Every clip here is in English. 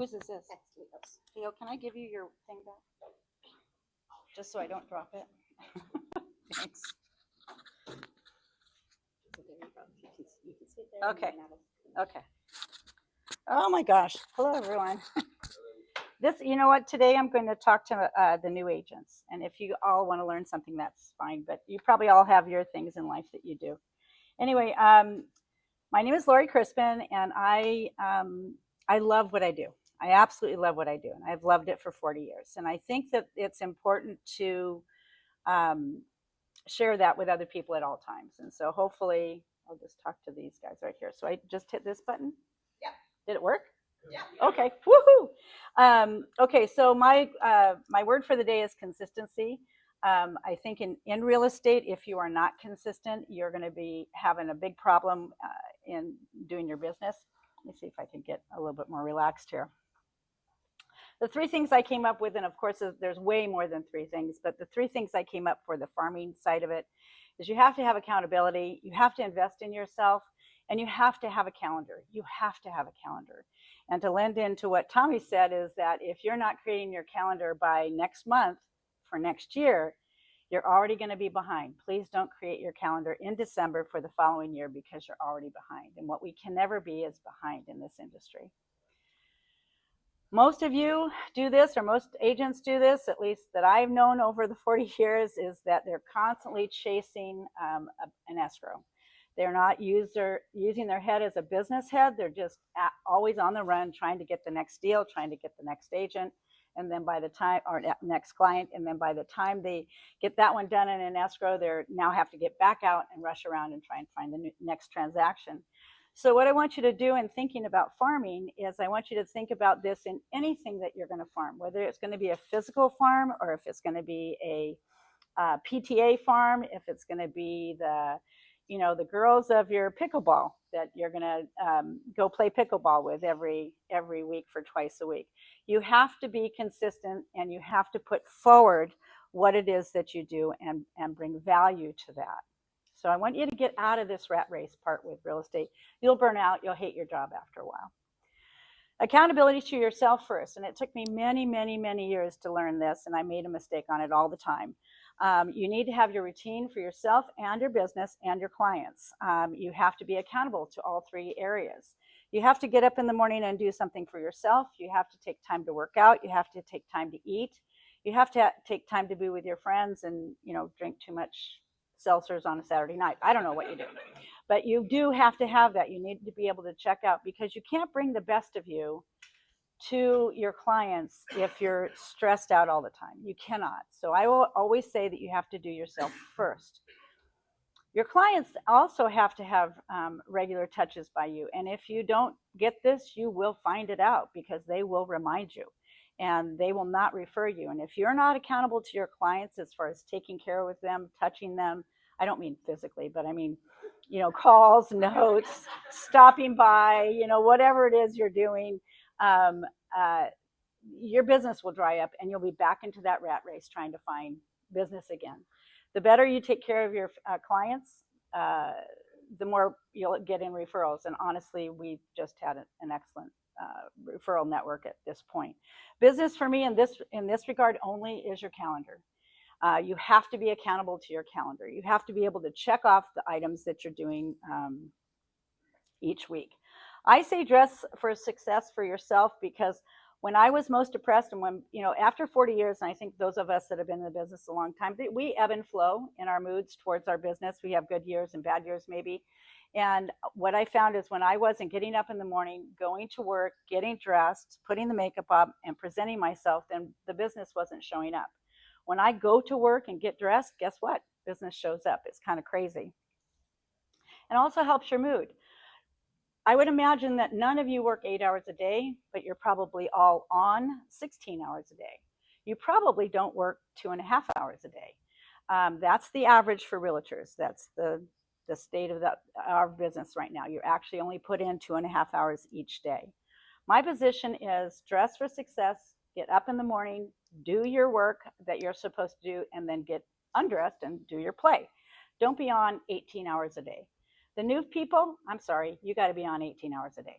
Whose is this? Leo, can I give you your thing back? Just so I don't drop it. Thanks. Okay. Okay. Oh my gosh. Hello, everyone. You know what? Today I'm going to talk to the new agents. And if you all want to learn something, that's fine. But you probably all have your things in life that you do. Anyway, my name is Laurie Chrispen, and I love what I do. I absolutely love what I do, and I've loved it for 40 years. And I think that it's important to share that with other people at all times. And so hopefully, I'll just talk to these guys right here. So I just hit this button. Yeah. Did it work? Yeah. Okay. Woohoo! Okay. So my word for the day is consistency. I think in real estate, if you are not consistent, you're going to be having a big problem in doing your business. Let me see if I can get a little bit more relaxed here. The three things I came up with, and of course there's way more than three things, but the three things I came up for the farming side of it is you have to have accountability, you have to invest in yourself, and you have to have a calendar. You have to have a calendar. And to lend into what Tommy said is that if you're not creating your calendar by next month for next year, you're already going to be behind. Please don't create your calendar in December for the following year because you're already behind. And what we can never be is behind in this industry. Most of you do this, or most agents do this, at least that I've known over the 40 years, is that they're constantly chasing an escrow. They're not using their head as a business head. They're just always on the run, trying to get the next deal, trying to get the next agent, and then by the time, or next client, and then by the time they get that one done in an escrow, they now have to get back out and rush around and try and find the next transaction. So what I want you to do in thinking about farming is I want you to think about this in anything that you're going to farm, whether it's going to be a physical farm or if it's going to be a PTA farm, if it's going to be the girls of your pickleball that you're going to go play pickleball with every week for twice a week. You have to be consistent, and you have to put forward what it is that you do and bring value to that. So I want you to get out of this rat race part with real estate. You'll burn out. You'll hate your job after a while. Accountability to yourself first. And it took me many, many, many years to learn this, and I made a mistake on it all the time. You need to have your routine for yourself and your business and your clients. You have to be accountable to all three areas. You have to get up in the morning and do something for yourself. You have to take time to work out. You have to take time to eat. You have to take time to be with your friends and, drink too much seltzers on a Saturday night. I don't know what you do, but you do have to have that. You need to be able to check out, because you can't bring the best of you to your clients if you're stressed out all the time. You cannot. So I will always say that you have to do yourself first. Your clients also have to have regular touches by you. And if you don't get this, you will find it out, because they will remind you and they will not refer you. And if you're not accountable to your clients as far as taking care of them, touching them, I don't mean physically, but I mean, calls, notes, stopping by, whatever it is you're doing, your business will dry up and you'll be back into that rat race trying to find business again. The better you take care of your clients, the more you'll get in referrals. And honestly, we've just had an excellent referral network at this point. Business for me in this regard only is your calendar. You have to be accountable to your calendar. You have to be able to check off the items that you're doing each week. I say dress for success for yourself, because when I was most depressed, and when, after 40 years, and I think those of us that have been in the business a long time, we ebb and flow in our moods towards our business. We have good years and bad years maybe. And what I found is when I wasn't getting up in the morning, going to work, getting dressed, putting the makeup up, and presenting myself, then the business wasn't showing up. When I go to work and get dressed, guess what? Business shows up. It's kind of crazy. And also helps your mood. I would imagine that none of you work 8 hours a day, but you're probably all on 16 hours a day. You probably don't work 2.5 hours a day. That's the average for realtors. That's the state of our business right now. You actually only put in 2.5 hours each day. My position is dress for success, get up in the morning, do your work that you're supposed to do, and then get undressed and do your play. Don't be on 18 hours a day. The new people, I'm sorry, you got to be on 18 hours a day.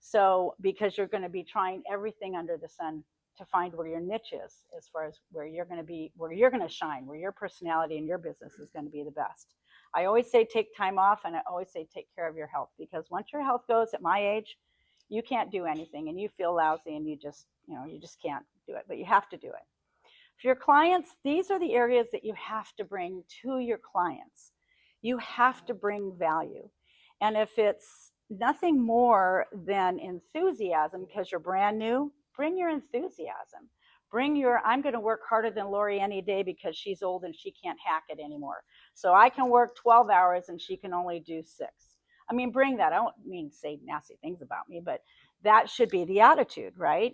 So because you're going to be trying everything under the sun to find where your niche is, as far as where you're going to be, where you're going to shine, where your personality and your business is going to be the best. I always say take time off, and I always say take care of your health, because once your health goes at my age, you can't do anything and you feel lousy and you just, you just can't do it, but you have to do it. For your clients, these are the areas that you have to bring to your clients. You have to bring value. And if it's nothing more than enthusiasm because you're brand new, bring your enthusiasm. Bring your, I'm going to work harder than Laurie any day because she's old and she can't hack it anymore. So I can work 12 hours and she can only do 6. I mean, bring that. I don't mean to say nasty things about me, but that should be the attitude, right?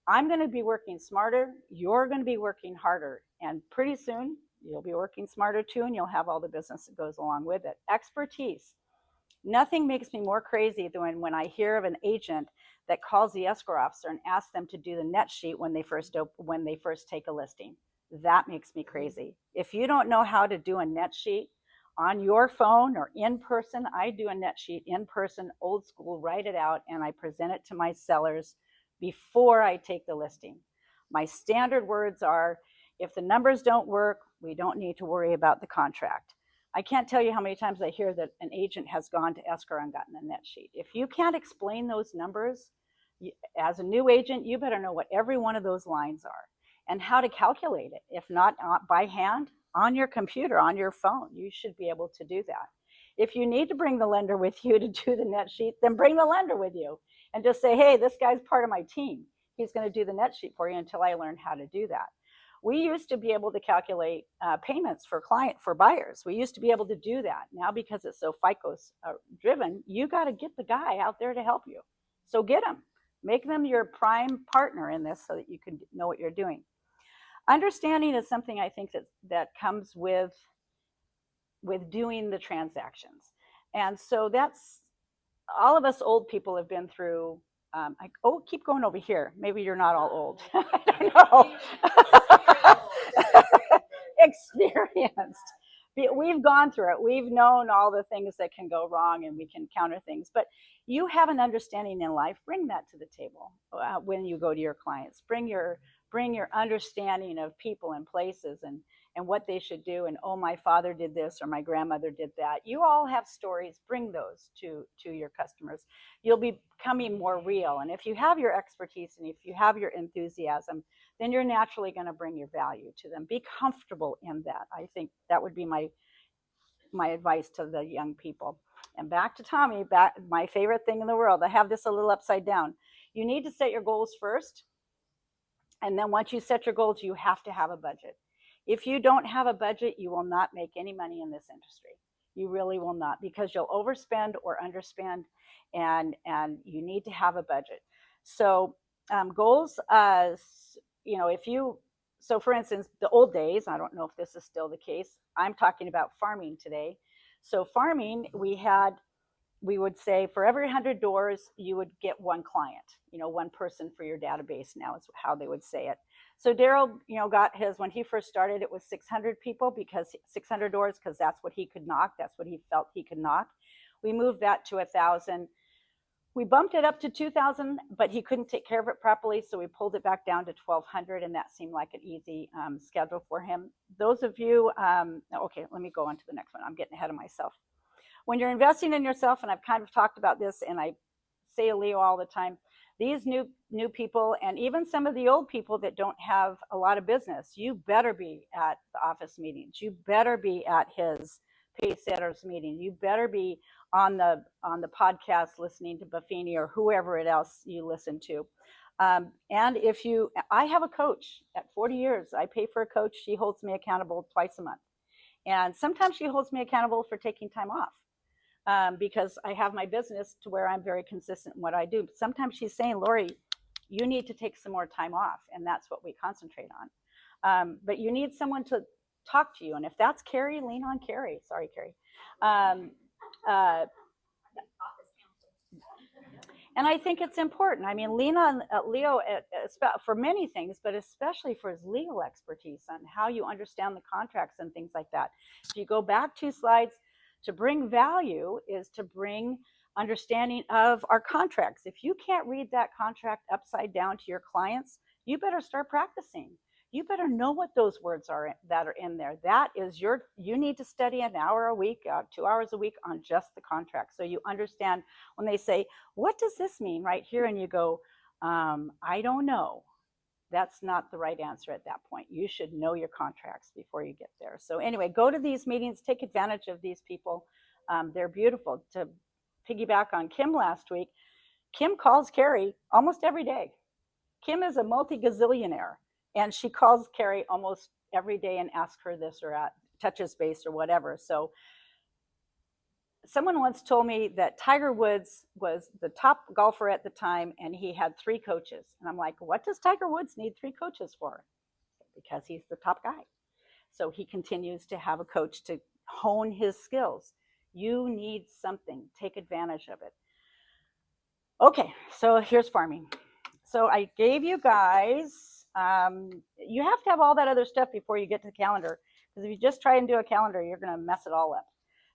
I'm going to be working smarter. You're going to be working harder. And pretty soon, you'll be working smarter too, and you'll have all the business that goes along with it. Expertise. Nothing makes me more crazy than when I hear of an agent that calls the escrow officer and asks them to do the net sheet when they first take a listing. That makes me crazy. If you don't know how to do a net sheet on your phone or in person, I do a net sheet in person, old school, write it out, and I present it to my sellers before I take the listing. My standard words are, if the numbers don't work, we don't need to worry about the contract. I can't tell you how many times I hear that an agent has gone to escrow and gotten a net sheet. If you can't explain those numbers, as a new agent, you better know what every one of those lines are and how to calculate it. If not by hand, on your computer, on your phone, you should be able to do that. If you need to bring the lender with you to do the net sheet, then bring the lender with you and just say, hey, this guy's part of my team. He's going to do the net sheet for you until I learn how to do that. We used to be able to calculate payments for buyers. We used to be able to do that. Now, because it's so FICO driven, you got to get the guy out there to help you. So get them. Make them your prime partner in this so that you can know what you're doing. Understanding is something I think that comes with doing the transactions. And so that's, all of us old people have been through, keep going over here. Maybe you're not all old. I don't know. Experienced. We've gone through it. We've known all the things that can go wrong, and we can counter things. But you have an understanding in life. Bring that to the table when you go to your clients. Bring your understanding of people and places and what they should do. And, oh, my father did this or my grandmother did that. You all have stories. Bring those to your customers. You'll be becoming more real. And if you have your expertise and if you have your enthusiasm, then you're naturally going to bring your value to them. Be comfortable in that. I think that would be my advice to the young people. And back to Tommy, my favorite thing in the world. I have this a little upside down. You need to set your goals first. And then once you set your goals, you have to have a budget. If you don't have a budget, you will not make any money in this industry. You really will not, because you'll overspend or underspend, and you need to have a budget. So goals, so for instance, the old days, I don't know if this is still the case, I'm talking about farming today. So farming, we would say for every 100 doors, you would get one client, one person for your database now is how they would say it. So Daryl, got his, when he first started, it was 600 people, because 600 doors, because that's what he could knock. That's what he felt he could knock. We moved that to 1,000. We bumped it up to 2,000, but he couldn't take care of it properly. So we pulled it back down to 1,200, and that seemed like an easy schedule for him. Those of you, okay, let me go on to the next one. I'm getting ahead of myself. When you're investing in yourself, and I've kind of talked about this, and I say Leo all the time, these new people, and even some of the old people that don't have a lot of business, you better be at the office meetings. You better be at his pay setters meeting. You better be on the podcast listening to Buffini or whoever else you listen to. And I have a coach at 40 years. I pay for a coach. She holds me accountable twice a month. And sometimes she holds me accountable for taking time off. Because I have my business to where I'm very consistent in what I do. But sometimes she's saying, Laurie, you need to take some more time off. And that's what we concentrate on. But you need someone to talk to you. And if that's Carrie, lean on Carrie. Sorry, Carrie. And I think it's important. I mean, lean on Leo for many things, but especially for his legal expertise on how you understand the contracts and things like that. If you go back 2 slides, to bring value is to bring understanding of our contracts. If you can't read that contract upside down to your clients, you better start practicing. You better know what those words are that are in there. That is you need to study an hour a week, 2 hours a week on just the contract. So you understand when they say, what does this mean right here? And you go, I don't know. That's not the right answer at that point. You should know your contracts before you get there. So anyway, go to these meetings, take advantage of these people. They're beautiful. To piggyback on Kim last week, Kim calls Carrie almost every day. Kim is a multi-gazillionaire, and she calls Carrie almost every day and asks her this or touches base or whatever. So someone once told me that Tiger Woods was the top golfer at the time, and he had 3 coaches. And I'm like, what does Tiger Woods need 3 coaches for? Because he's the top guy. So he continues to have a coach to hone his skills. You need something. Take advantage of it. Okay, so here's farming. So I gave you guys, you have to have all that other stuff before you get to the calendar. Because if you just try and do a calendar, you're going to mess it all up.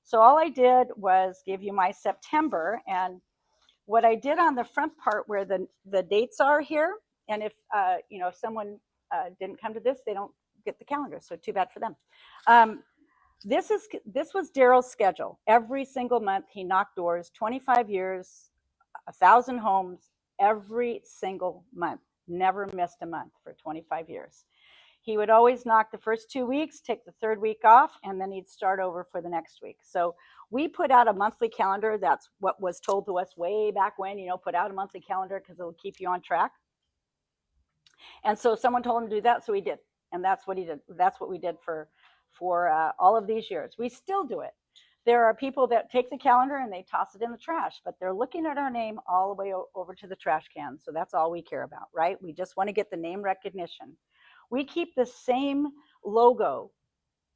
So all I did was give you my September, and what I did on the front part where the dates are here, and if if someone didn't come to this, they don't get the calendar, so too bad for them. This was Daryl's schedule. Every single month he knocked doors, 25 years, 1,000 homes, every single month. Never missed a month for 25 years. He would always knock the first 2 weeks, take the 3rd week off, and then he'd start over for the next week. So we put out a monthly calendar. That's what was told to us way back when, put out a monthly calendar because it'll keep you on track. And so someone told him to do that, so he did. And that's what he did. That's what we did for all of these years. We still do it. There are people that take the calendar and they toss it in the trash, but they're looking at our name all the way over to the trash can. So that's all we care about, right? We just want to get the name recognition. We keep the same logo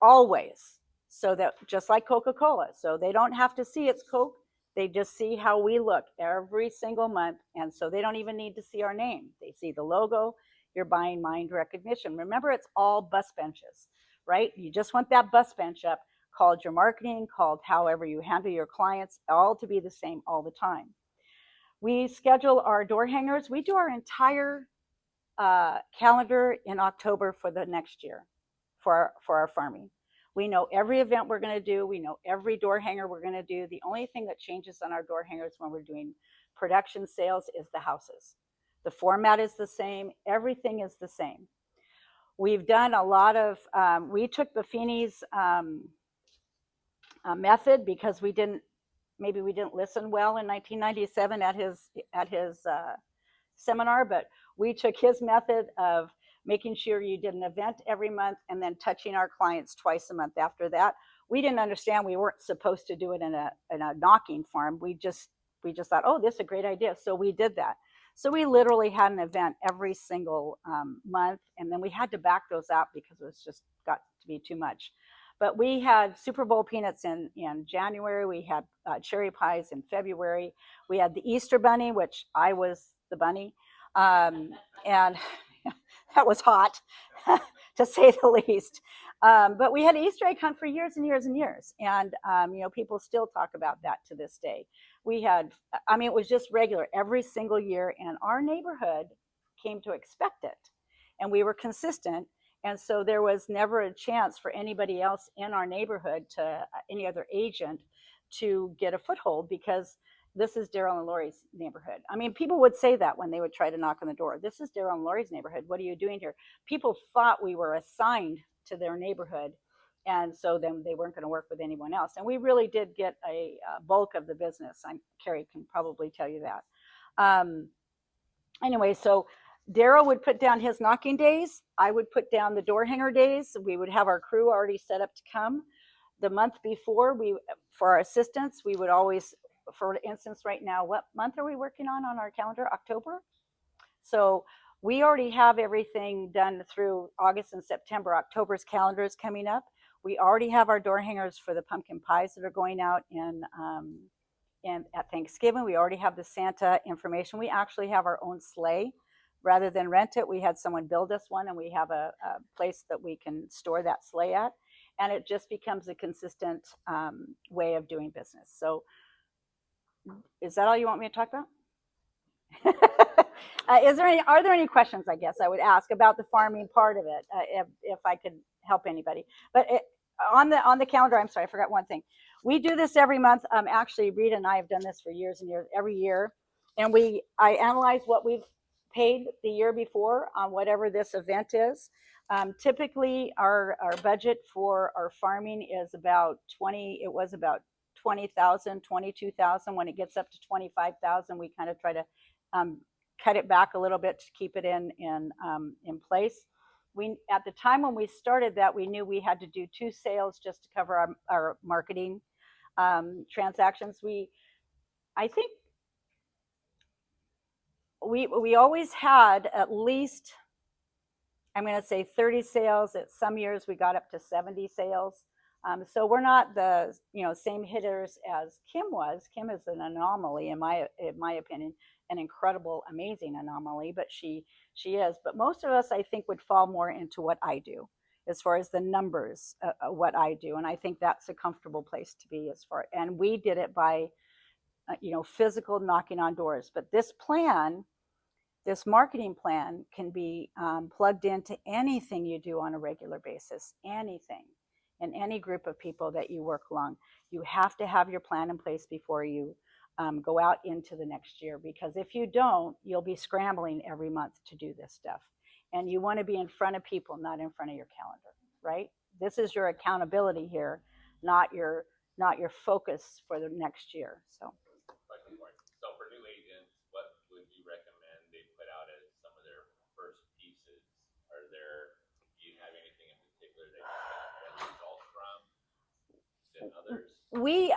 always, so that just like Coca-Cola, so they don't have to see it's Coke, they just see how we look every single month, and so they don't even need to see our name. They see the logo. You're buying mind recognition. Remember, it's all bus benches, right? You just want that bus bench up, called your marketing, called however you handle your clients, all to be the same all the time. We schedule our door hangers. We do our entire calendar in October for the next year for our farming. We know every event we're going to do. We know every door hanger we're going to do. The only thing that changes on our door hangers when we're doing production sales is the houses. The format is the same. Everything is the same. We've done a lot of, we took Buffini's method because maybe we didn't listen well in 1997 at his seminar, but we took his method of making sure you did an event every month and then touching our clients twice a month after that. We didn't understand we weren't supposed to do it in a knocking farm. We just thought, oh, this is a great idea. So we did that. So we literally had an event every single month, and then we had to back those out because it was just got to be too much. But we had Super Bowl peanuts in January. We had cherry pies in February. We had the Easter bunny, which I was the bunny. And that was hot, to say the least. But we had an Easter egg hunt for years and years and years. And, people still talk about that to this day. We had, it was just regular every single year. And our neighborhood came to expect it. And we were consistent. And so there was never a chance for anybody else in our neighborhood, any other agent, to get a foothold, because this is Daryl and Laurie's neighborhood. People would say that when they would try to knock on the door. This is Daryl and Laurie's neighborhood. What are you doing here? People thought we were assigned to their neighborhood, and so then they weren't going to work with anyone else. And we really did get a bulk of the business. Carrie can probably tell you that. Anyway, so Daryl would put down his knocking days. I would put down the door hanger days. We would have our crew already set up to come. The month before, for our assistants, we would always, for instance, right now, what month are we working on our calendar? October. So we already have everything done through August and September. October's calendar is coming up. We already have our door hangers for the pumpkin pies that are going out at Thanksgiving. We already have the Santa information. We actually have our own sleigh. Rather than rent it, we had someone build us one, and we have a place that we can store that sleigh at. And it just becomes a consistent way of doing business. So Is that all you want me to talk about? Are there any questions, I guess I would ask about the farming part of it, if I could help anybody. But on the calendar, I'm sorry, I forgot one thing. We do this every month. Actually, Rita and I have done this for years and years, every year, and I analyze what we've paid the year before on whatever this event is. Typically, our budget for our farming is about 20. It was about 20,000, 22,000. When it gets up to 25,000, we kind of try to um, cut it back a little bit to keep it in place. We at the time when we started that, we knew we had to do 2 sales just to cover our marketing transactions. I think we always had at least, I'm going to say, 30 sales. At some years we got up to 70 sales. So we're not the same hitters as Kim was. Kim is an anomaly in my opinion, an incredible, amazing anomaly. But she is. But most of us, I think, would fall more into what I do, as far as the numbers, what I do, and I think that's a comfortable place to be as far. And we did it by physical knocking on doors. But this marketing plan can be plugged into anything you do on a regular basis, anything, and any group of people that you work along. You have to have your plan in place before you go out into the next year, because if you don't, you'll be scrambling every month to do this stuff. And you want to be in front of people, not in front of your calendar, right? This is your accountability here, not your focus for the next year. So So for new agents, what would you recommend they put out as some of their first pieces? Are there, do you have anything in particular that you've gotten better results from than others? we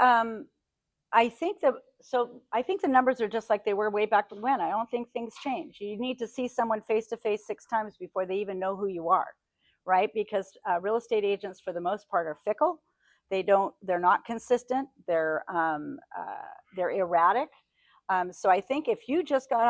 I think the numbers are just like they were way back when. I don't think things change. You need to see someone face to face 6 times before they even know who you are, right? Because real estate agents, for the most part, are fickle. They're not consistent. They're erratic. So I think if you just got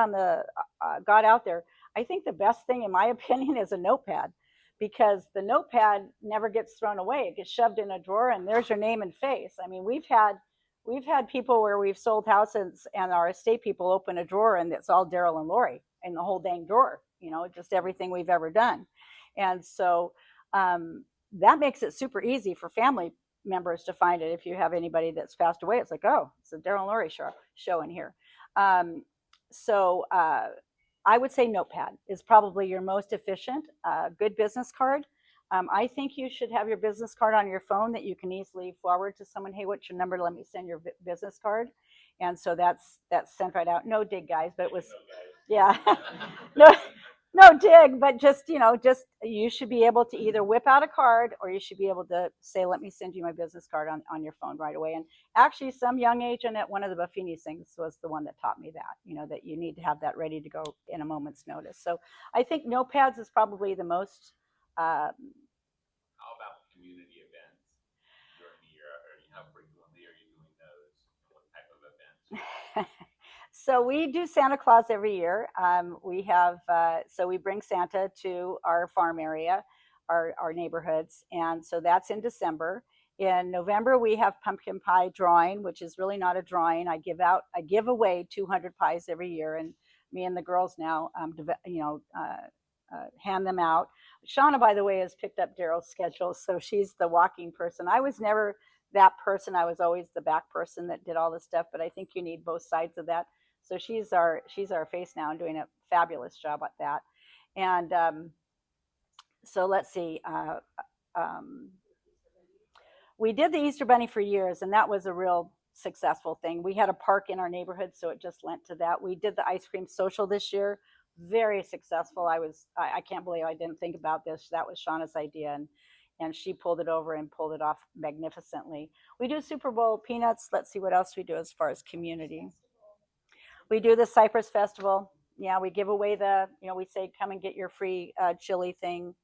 out there, I think the best thing, in my opinion, is a notepad, because the notepad never gets thrown away. It gets shoved in a drawer, and there's your name and face. I mean, we've had people where we've sold houses and our estate people open a drawer and it's all Daryl and Laurie in the whole dang drawer, just everything we've ever done. And so that makes it super easy for family members to find it. If you have anybody that's passed away, it's like, oh, it's a Daryl and Laurie show in here. Um, so I would say notepad is probably your most efficient. Good business card. I think you should have your business card on your phone that you can easily forward to someone. Hey, what's your number? Let me send your business card. And so that's sent right out. No dig, guys, but it was, yeah, no, no dig, but just you should be able to either whip out a card, or you should be able to say, let me send you my business card on your phone right away. And actually, some young agent at one of the Buffini things was the one that taught me that, that you need to have that ready to go in a moment's notice. So I think notepads is probably the most. How about community events during the year? Or how frequently are you doing those? And what type of events? So we do Santa Claus every year. We bring Santa to our farm area, our neighborhoods, and so that's in December. In November, we have pumpkin pie drawing, which is really not a drawing. I give away 200 pies every year, and me and the girls now, hand them out. Shauna, by the way, has picked up Daryl's schedule, so she's the walking person. I was never that person. I was always the back person that did all the stuff, but I think you need both sides of that. So she's our face now and doing a fabulous job at that. And so let's see. Um, we did the Easter Bunny for years, and that was a real successful thing. We had a park in our neighborhood, so it just lent to that. We did the ice cream social this year, very successful. I can't believe I didn't think about this. That was Shauna's idea, and she pulled it over and pulled it off magnificently. We do Super Bowl peanuts. Let's see what else we do as far as community. We do the Cypress Festival. Yeah, we give away we say, come and get your free chili thing.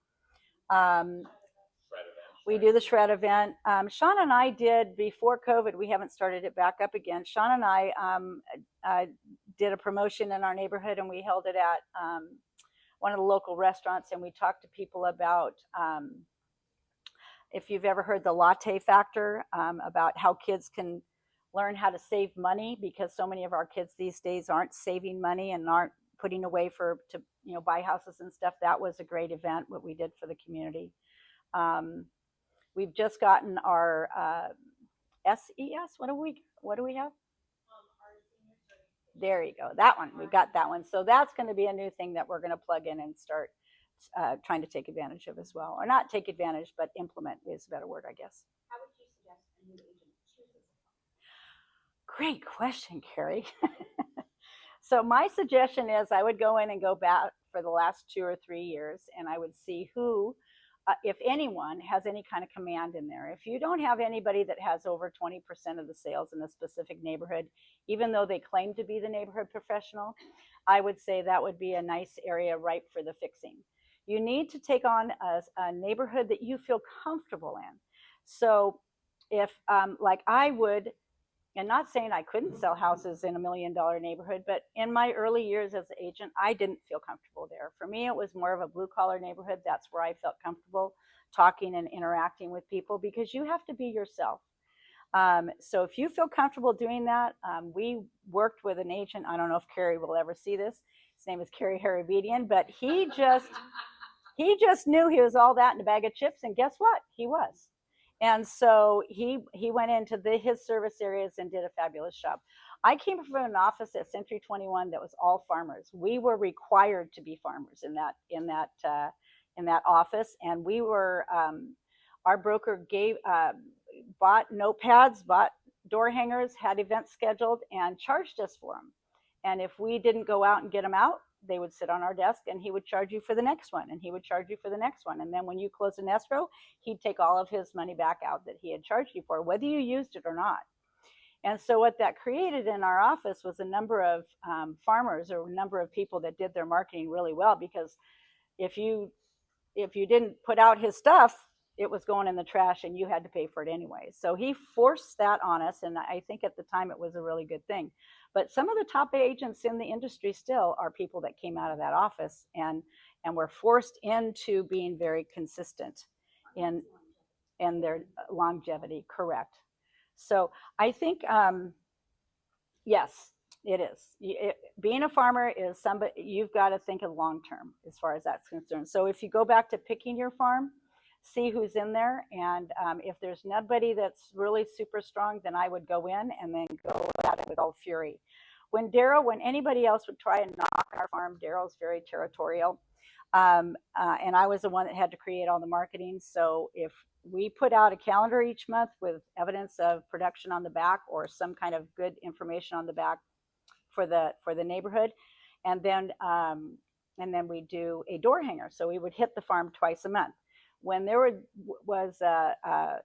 Um, we do the shred event. Sean and I did, before COVID, we haven't started it back up again. Sean and I did a promotion in our neighborhood, and we held it at one of the local restaurants, and we talked to people about, if you've ever heard the latte factor, about how kids can learn how to save money, because so many of our kids these days aren't saving money and aren't putting away to buy houses and stuff. That was a great event what we did for the community. Um, we've just gotten our SES. What do we have? There you go. That one. We've got that one. So that's going to be a new thing that we're going to plug in and start trying to take advantage of as well. Or not take advantage, but implement is a better word, I guess. How would you suggest a new agent chooses? Great question, Carrie. So my suggestion is I would go in and go back for the last 2 or 3 years, and I would see who, if anyone, has any kind of command in there. If you don't have anybody that has over 20% of the sales in a specific neighborhood, even though they claim to be the neighborhood professional, I would say that would be a nice area ripe for the fixing. You need to take on a neighborhood that you feel comfortable in. So if, like I would, and not saying I couldn't sell houses in $1 million neighborhood, but in my early years as an agent, I didn't feel comfortable there. For me, it was more of a blue collar neighborhood. That's where I felt comfortable talking and interacting with people, because you have to be yourself. So if you feel comfortable doing that, we worked with an agent. I don't know if Carrie will ever see this. His name is Kerry Harabedian, but he just knew he was all that in a bag of chips, and guess what? He was. And so he went into his service areas and did a fabulous job. I came from an office at Century 21 that was all farmers. We were required to be farmers in that office, and we were our broker bought notepads, bought door hangers, had events scheduled, and charged us for them. And if we didn't go out and get them out, they would sit on our desk, and he would charge you for the next one, and he would charge you for the next one. And then when you close an escrow, he'd take all of his money back out that he had charged you for, whether you used it or not. And so what that created in our office was a number of farmers, or a number of people that did their marketing really well, because if you didn't put out his stuff, it was going in the trash and you had to pay for it anyway. So he forced that on us, and I think at the time it was a really good thing. But some of the top agents in the industry still are people that came out of that office and were forced into being very consistent in their longevity. Correct. So I think yes, it is. Being a farmer is somebody, you've got to think of long term as far as that's concerned. So if you go back to picking your farm, see who's in there, and if there's nobody that's really super strong, then I would go in and then go at it with all fury. When anybody else would try and knock our farm, Daryl's very territorial, and I was the one that had to create all the marketing. So if we put out a calendar each month with evidence of production on the back, or some kind of good information on the back for the neighborhood, and then we do a door hanger. So we would hit the farm twice a month. When there was a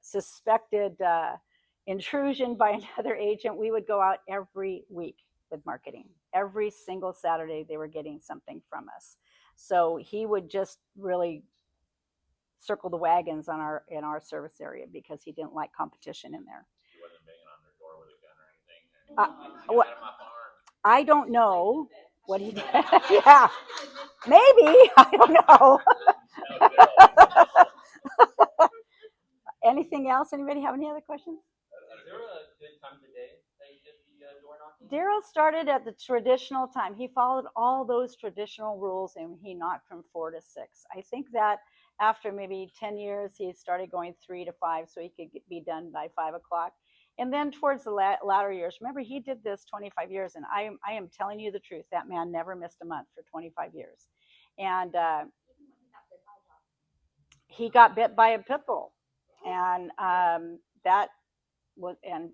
suspected intrusion by another agent, we would go out every week with marketing. Every single Saturday, they were getting something from us. So he would just really circle the wagons in our service area, because he didn't like competition in there. He wasn't banging on their door with a gun or anything. What, I don't know what he did. Yeah, maybe. I don't know. Anything else? Anybody have any other questions? Is there a good time of the day that you did the door knocking? Daryl started at the traditional time. He followed all those traditional rules, and he knocked from 4 to 6. I think that after maybe 10 years, he started going 3 to 5, so he could be done by 5 o'clock. And then towards the latter years, remember, he did this 25 years, and I am telling you the truth. That man never missed a month for 25 years. And he got bit by a pit bull, and and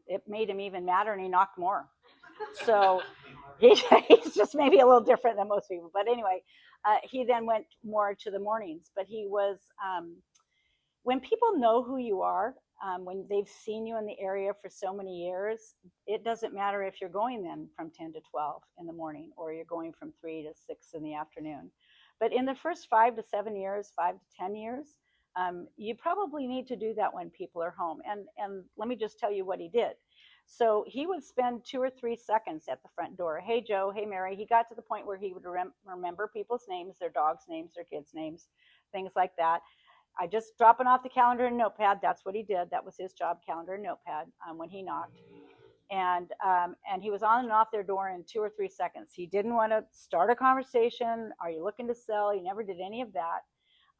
it made him even madder, and he knocked more. So he's just maybe a little different than most people. But anyway, he then went more to the mornings. But he was, when people know who you are, when they've seen you in the area for so many years, it doesn't matter if you're going then from 10 to 12 in the morning, or you're going from 3 to 6 in the afternoon. But in the first 5 to 7 years, 5 to 10 years, you probably need to do that when people are home. And let me just tell you what he did. So he would spend 2 or 3 seconds at the front door. Hey, Joe. Hey, Mary. He got to the point where he would remember people's names, their dogs' names, their kids' names, things like that. I just dropping off the calendar and notepad. That's what he did. That was his job, calendar and notepad, when he knocked. And he was on and off their door in 2 or 3 seconds. He didn't want to start a conversation. Are you looking to sell? He never did any of that.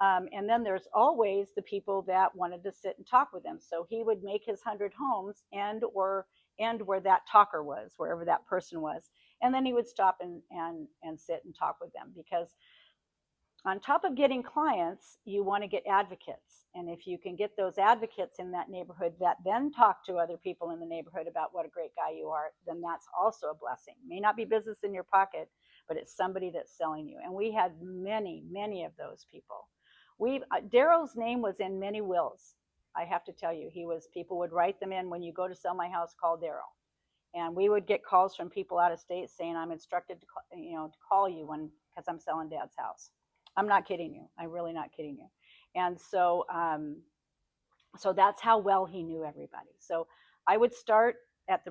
And then there's always the people that wanted to sit and talk with him. So he would make his 100 homes and where that talker was, wherever that person was. And then he would stop and sit and talk with them, because on top of getting clients, you want to get advocates. And if you can get those advocates in that neighborhood that then talk to other people in the neighborhood about what a great guy you are, then that's also a blessing. It may not be business in your pocket, but it's somebody that's selling you. And we had many, many of those people. Daryl's name was in many wills. I have to tell you, people would write them in. When you go to sell my house, call Daryl. And we would get calls from people out of state saying, I'm instructed to call you because I'm selling Dad's house. I'm not kidding you. I'm really not kidding you. And so that's how well he knew everybody. So I would start at the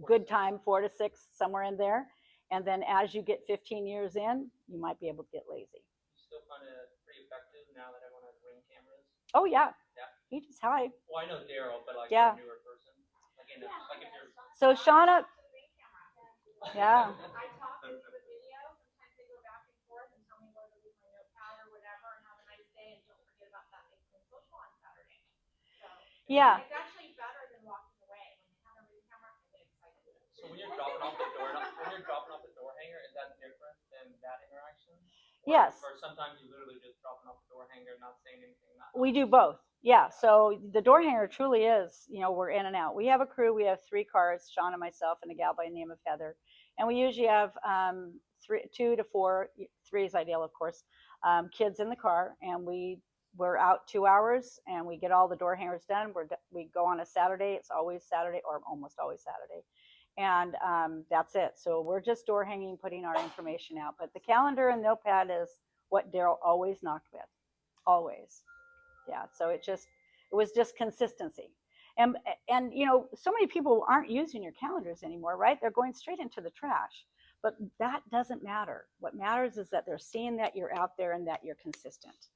good time, 4 to 6, somewhere in there. And then as you get 15 years in, you might be able to get lazy. You still find it pretty effective now that everyone has Ring cameras? Oh, yeah. Yeah. He just hide. Well, I know Daryl, but like yeah. a newer person. Like if you're... So Shauna. Yeah. I talk into the video. Sometimes they go back and forth and tell me where to leave my notepad or whatever, and have a nice day, and don't forget about that April social on Saturday. So yeah. It's actually better than walking away. When you have a ring camera, I get excited. So when you're dropping off the door hanger, is that different than that interaction? Yes. Or sometimes you literally just dropping off the door hanger, not saying anything. We do both. Yeah. So the door hanger truly is, we're in and out. We have a crew. We have 3 cars, Sean and myself and a gal by the name of Heather. And we usually have 2 to 4, 3 is ideal, of course, kids in the car. And we're out 2 hours and we get all the door hangers done. We go on a Saturday. It's always Saturday, or almost always Saturday. And that's it. So we're just door hanging, putting our information out. But the calendar and notepad is what Daryl always knocked with. Always. Yeah. So it was just consistency. And so many people aren't using your calendars anymore, right? They're going straight into the trash. But that doesn't matter. What matters is that they're seeing that you're out there and that you're consistent.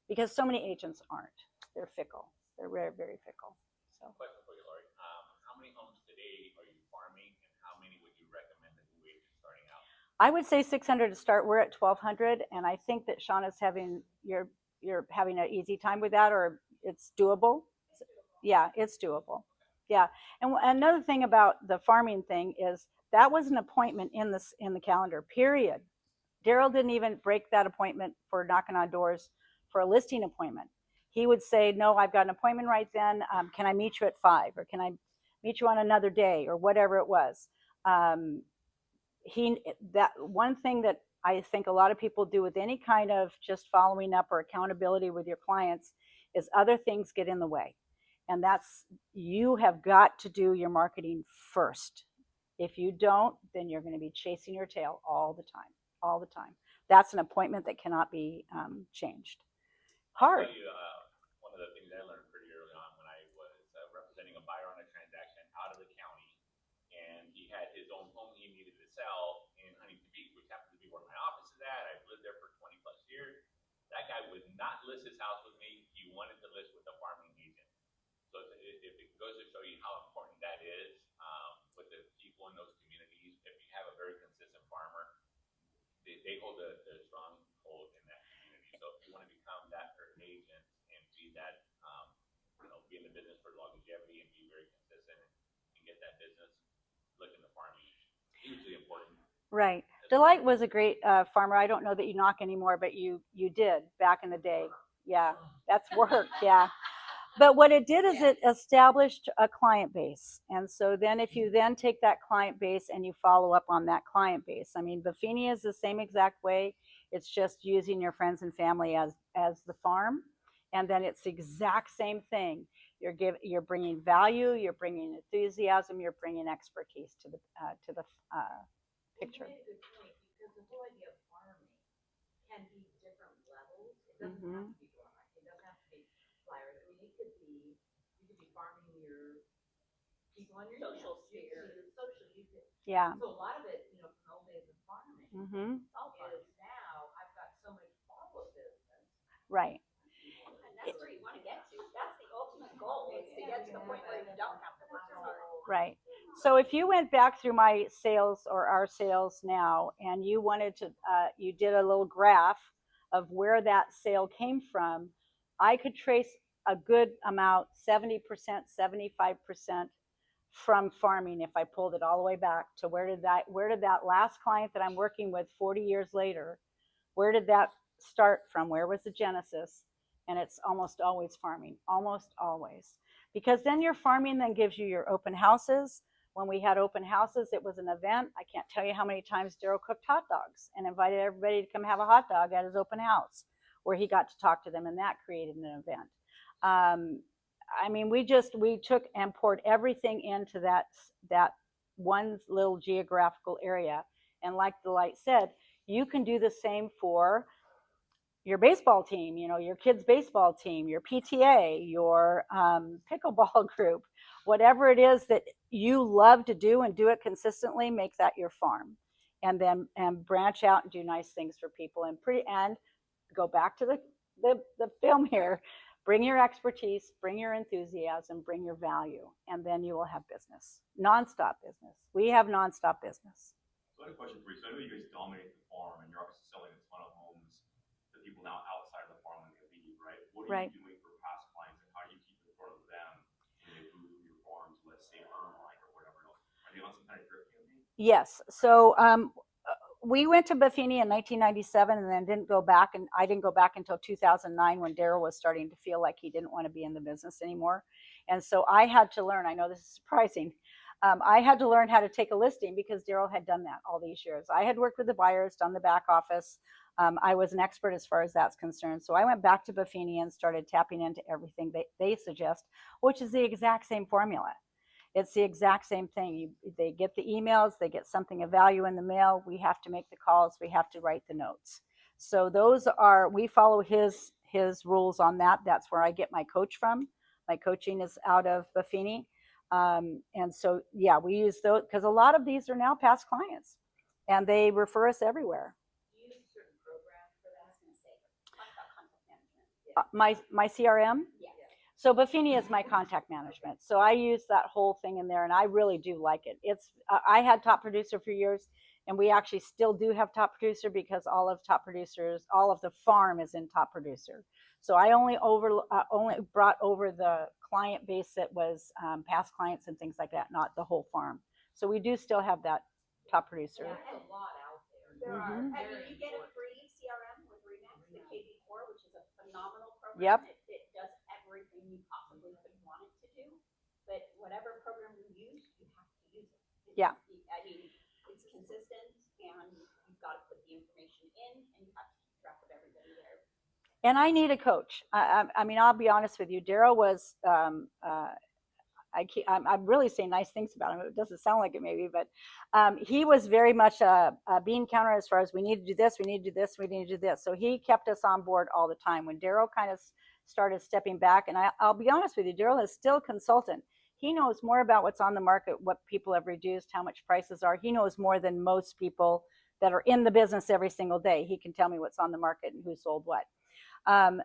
Because so many agents aren't. They're fickle. They're very, very fickle. So. Question for you, Laurie. How many homes today are you farming, and how many would you recommend a new agent starting out? I would say 600 to start. We're at 1,200, and I think that Shauna's you're having an easy time with that, or it's doable. Yeah, it's doable. Yeah. And another thing about the farming thing is that was an appointment in the calendar, period. Daryl didn't even break that appointment for knocking on doors for a listing appointment. He would say, no, I've got an appointment right then. Can I meet you at 5? Or can I meet you on another day, or whatever it was. That one thing that I think a lot of people do with any kind of just following up or accountability with your clients is other things get in the way. And you have got to do your marketing first. If you don't, then you're going to be chasing your tail all the time. That's an appointment that cannot be changed. Hard. I'll tell you, one of the things I learned pretty early on when I was representing a buyer on a transaction out of the county, and he had his own home he needed to sell in Huntington Beach, which happens to be where my office is at. I've lived there for 20 plus years. That guy would not list his house with me. He wanted to list with a farming agent. So if it goes to show you how important that is with the people in those communities, if you have a very consistent farmer, they hold a strong hold in that community. So if you want to become that agent and be that, be in the business for longevity and be very consistent and get that business, look into farming. Hugely important. Right. Delight was a great farmer. I don't know that you knock anymore, but you did back in the day. Yeah, that's work. Yeah. But what it did is it established a client base. And so then if you then take that client base and you follow up on that client base, I mean, Buffini is the same exact way. It's just using your friends and family as the farm. And then it's the exact same thing. You're bringing value, you're bringing enthusiasm, you're bringing expertise to the picture. You made a good point, because the whole idea of farming can be different levels. It doesn't have to be farming. It doesn't have to be flyers. I mean, you could be farming your people on your social sphere. Yeah. So a lot of it, from the old days of farming, is now I've got so much follow business. Right. And that's where you want to get to. That's the ultimate goal, is to get to the point where you don't So if you went back through my sales or our sales now, and you wanted to, you did a little graph of where that sale came from, I could trace a good amount, 70%, 75% from farming if I pulled it all the way back to where did that last client that I'm working with 40 years later, where did that start from? Where was the genesis? And it's almost always farming, almost always. Because then your farming then gives you your open houses. When we had open houses, it was an event. I can't tell you how many times Daryl cooked hot dogs and invited everybody to come have a hot dog at his open house, where he got to talk to them, and that created an event. I mean, we took and poured everything into that one little geographical area. And like the light said, you can do the same for your baseball team, your kids' baseball team, your PTA, your pickleball group, whatever it is that you love to do and do it consistently, make that your farm. And then branch out and do nice things for people and go back to the film here. Bring your expertise, bring your enthusiasm, bring your value, and then you will have business. Nonstop business. We have nonstop business. So I had a question for you. So I know you guys dominate the farm and you're obviously selling a ton of homes to people now outside of the farm when they leave, right? What are you doing for past clients, and how do you keep in front of them when they move your farm to, let's say, Irvine or whatever else? Are they on some kind of drip campaign? Yes. So we went to Buffini in 1997 and then didn't go back. And I didn't go back until 2009 when Daryl was starting to feel like he didn't want to be in the business anymore. And so I had to learn, I know this is surprising, I had to learn how to take a listing because Daryl had done that all these years. I had worked with the buyers, done the back office. I was an expert as far as that's concerned. So I went back to Buffini and started tapping into everything they suggest, which is the exact same formula. It's the exact same thing. They get the emails, they get something of value in the mail. We have to make the calls, we have to write the notes. So we follow his rules on that. That's where I get my coach from. My coaching is out of Buffini. And so, yeah, we use those because a lot of these are now past clients and they refer us everywhere. Do you use a certain program for that? I was going to say, talk about contact management. My CRM? Yeah. So Buffini is my contact management. So I use that whole thing in there, and I really do like it. I had Top Producer for years, and we actually still do have Top Producer because all of the farm is in Top Producer. So I only brought over the client base that was past clients and things like that, not the whole farm. So we do still have that Top Producer. Yeah, there's a lot out there. There are. I mean, you get a free CRM with Remax, the KB4, which is a phenomenal program. Yep. It does everything you possibly could want it to do. But whatever program you use, you have to use it. Yeah. I mean, it's consistent, and you've got to put the information in, and you have to keep track of everybody there. And I need a coach. I mean, I'll be honest with you. Daryl was, I'm really saying nice things about him. It doesn't sound like it maybe, but he was very much a bean counter as far as we need to do this, we need to do this, we need to do this. So he kept us on board all the time. When Daryl kind of started stepping back, and I'll be honest with you, Daryl is still a consultant. He knows more about what's on the market, what people have reduced, how much prices are. He knows more than most people that are in the business every single day. He can tell me what's on the market and who sold what.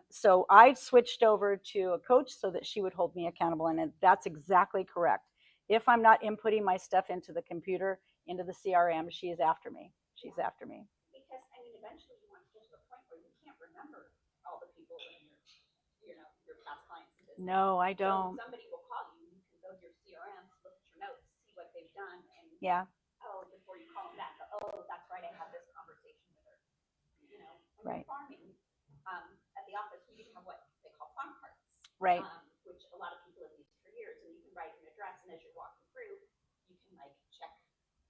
So I switched over to a coach so that she would hold me accountable, and that's exactly correct. If I'm not inputting my stuff into the computer, into the CRM, she is after me. She's after me. Because, I mean, eventually you want to get to the point where you can't remember all the people in your past clients. No, I don't. So somebody will call you, you can go to your CRM, look at your notes, see what they've done, and before you call them back, that's right, I had this conversation with her. When you're farming, at the office, we have what they call farm cards, right? Which a lot of people have used for years, and you can write an address, and as you're walking through, you can check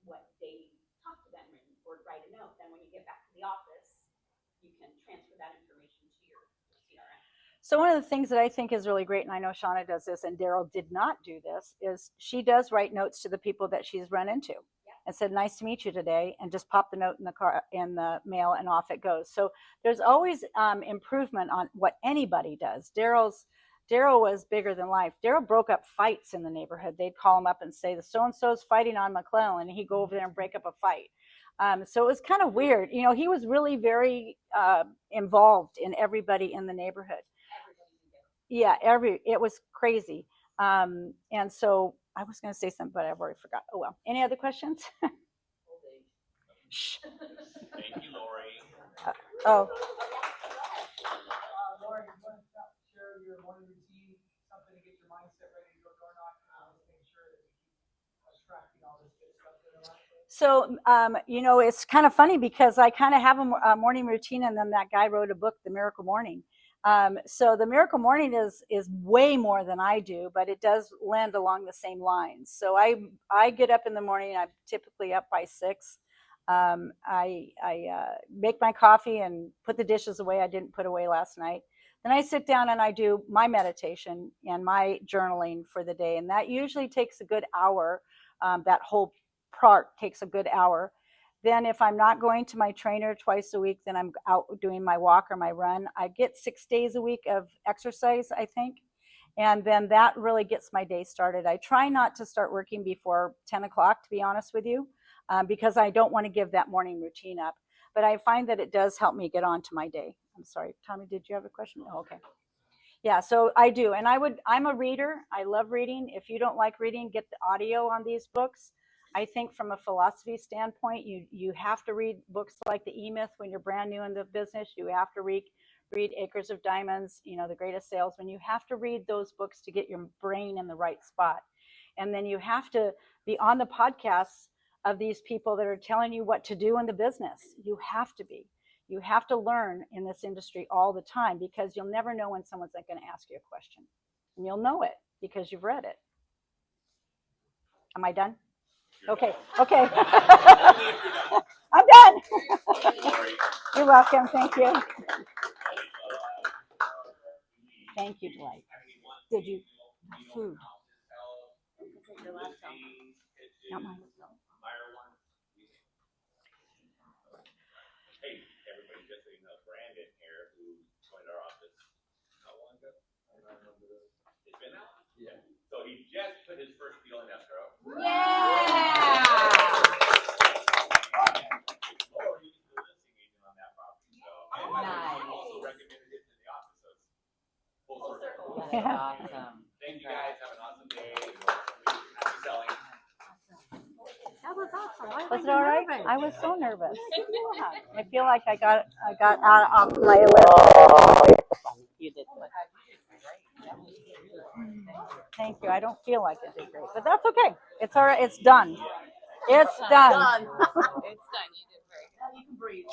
what they talked to them or write a note. Then when you get back to the office, you can transfer that information to your CRM. So one of the things that I think is really great, and I know Shauna does this, and Daryl did not do this, is she does write notes to the people that she's run into. And said, nice to meet you today, and just pop the note in the mail, and off it goes. So there's always improvement on what anybody does. Daryl was bigger than life. Daryl broke up fights in the neighborhood. They'd call him up and say, the so-and-so's fighting on McClellan, and he'd go over there and break up a fight. So it was kind of weird. He was really very involved in everybody in the neighborhood. Yeah, it was crazy. And so I was going to say something, but I've already forgot. Oh, well. Any other questions? Shh. Thank you, Laurie. Oh, Laurie, you want to share your morning routine, something to get your mindset ready to go door knocking, make sure that we keep attracting all this good stuff to the life? so, it's kind of funny because I kind of have a morning routine, and then that guy wrote a book, The Miracle Morning. So the Miracle Morning is way more than I do, but it does lend along the same lines. So I get up in the morning. I'm typically up by 6. I make my coffee and put the dishes away I didn't put away last night. Then I sit down and I do my meditation and my journaling for the day, and that usually takes a good hour. That whole part takes a good hour. Then if I'm not going to my trainer twice a week, then I'm out doing my walk or my run. I get 6 days a week of exercise, I think. And then that really gets my day started. I try not to start working before 10 o'clock, to be honest with you, because I don't want to give that morning routine up. But I find that it does help me get on to my day. I'm sorry, Tommy, did you have a question? Oh, okay. Yeah, so I do. And I'm a reader. I love reading. If you don't like reading, get the audio on these books. I think from a philosophy standpoint, you have to read books like The E-Myth when you're brand new in the business. You have to read Acres of Diamonds, The Greatest Salesman. You have to read those books to get your brain in the right spot. And then you have to be on the podcasts of these people that are telling you what to do in the business. You have to be. You have to learn in this industry all the time, because you'll never know when someone's going to ask you a question. And you'll know it because you've read it. Am I done? Okay. I'm done. You're welcome. Thank you. Thank you, Dwight. Did you? Food. Not mine. Hey, everybody, just so you know, Brandon here, who joined our office how long ago? It's been out? Yeah. So he just put his first deal in escrow. Yeah. Or he's the listing agent on that property. So, and Nice. he also recommended it to the office. So it's full circle. That's awesome. Thank you guys. Have an awesome day. Happy selling. That was awesome. Why Was were it you all right? nervous? I was so nervous. I feel like I got out off my list. You did. Thank you. I don't feel like I did great, but that's okay. It's all right. It's done. It's done. It's done. You did very good. You can breathe.